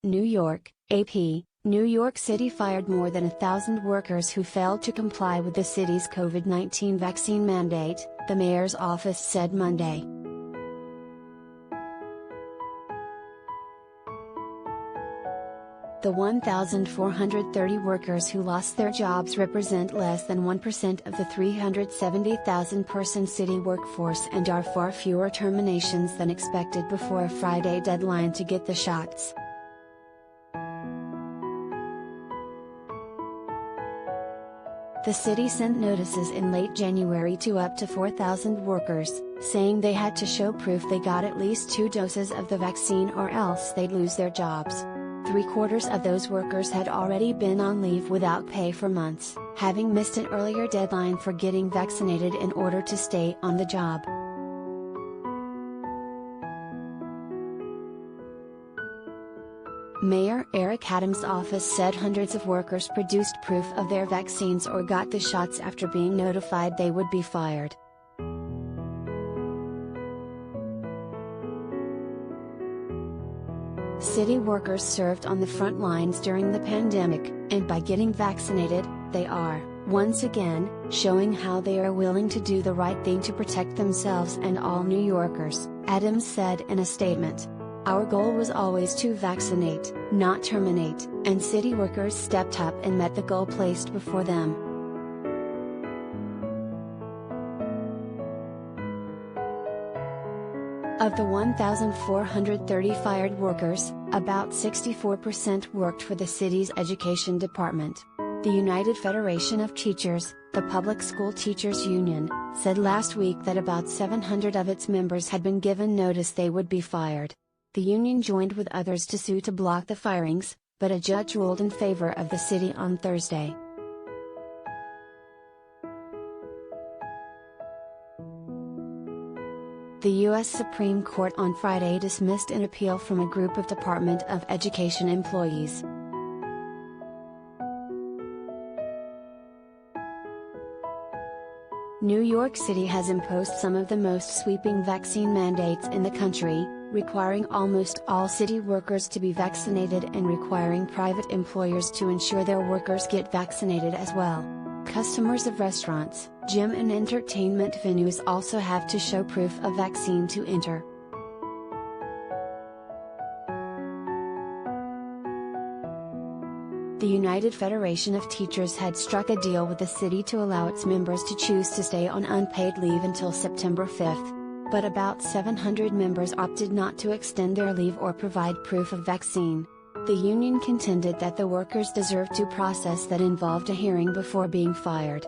New York, AP, New York City fired more than 1,000 workers who failed to comply with the city's COVID-19 vaccine mandate, the mayor's office said Monday. The 1,430 workers who lost their jobs represent less than 1% of the 370,000-person city workforce and are far fewer terminations than expected before a Friday deadline to get the shots. The city sent notices in late January to up to 4,000 workers, saying they had to show proof they got at least 2 doses of the vaccine or else they'd lose their jobs. 3/4 of those workers had already been on leave without pay for months, having missed an earlier deadline for getting vaccinated in order to stay on the job. Mayor Eric Adams' office said hundreds of workers produced proof of their vaccines or got the shots after being notified they would be fired. City workers served on the front lines during the pandemic, and by getting vaccinated, they are, once again, showing how they are willing to do the right thing to protect themselves and all New Yorkers, Adams said in a statement. Our goal was always to vaccinate, not terminate, and city workers stepped up and met the goal placed before them. Of the 1,430 fired workers, about 64% worked for the city's education department. The United Federation of Teachers, the public school teachers union, said last week that about 700 of its members had been given notice they would be fired. The union joined with others to sue to block the firings, but a judge ruled in favor of the city on Thursday. The U.S. Supreme Court on Friday dismissed an appeal from a group of Department of Education employees. New York City has imposed some of the most sweeping vaccine mandates in the country, requiring almost all city workers to be vaccinated and requiring private employers to ensure their workers get vaccinated as well. Customers of restaurants, gym and entertainment venues also have to show proof of vaccine to enter. The United Federation of Teachers had struck a deal with the city to allow its members to choose to stay on unpaid leave until September 5, but about 700 members opted not to extend their leave or provide proof of vaccine. The union contended that the workers deserved due process that involved a hearing before being fired.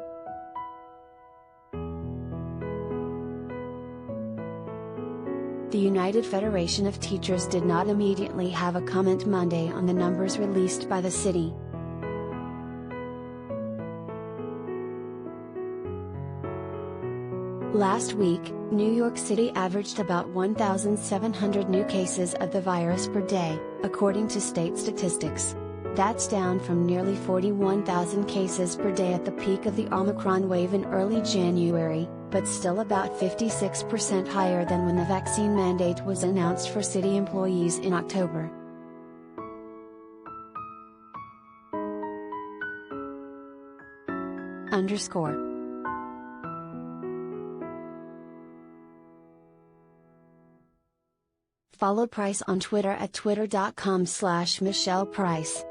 The United Federation of Teachers did not immediately have a comment Monday on the numbers released by the city. Last week, New York City averaged about 1,700 new cases of the virus per day, according to state statistics. That's down from nearly 41,000 cases per day at the peak of the Omicron wave in early January, but still about 56% higher than when the vaccine mandate was announced for city employees in October. Follow Price on Twitter at twitter.com/MichellePrice.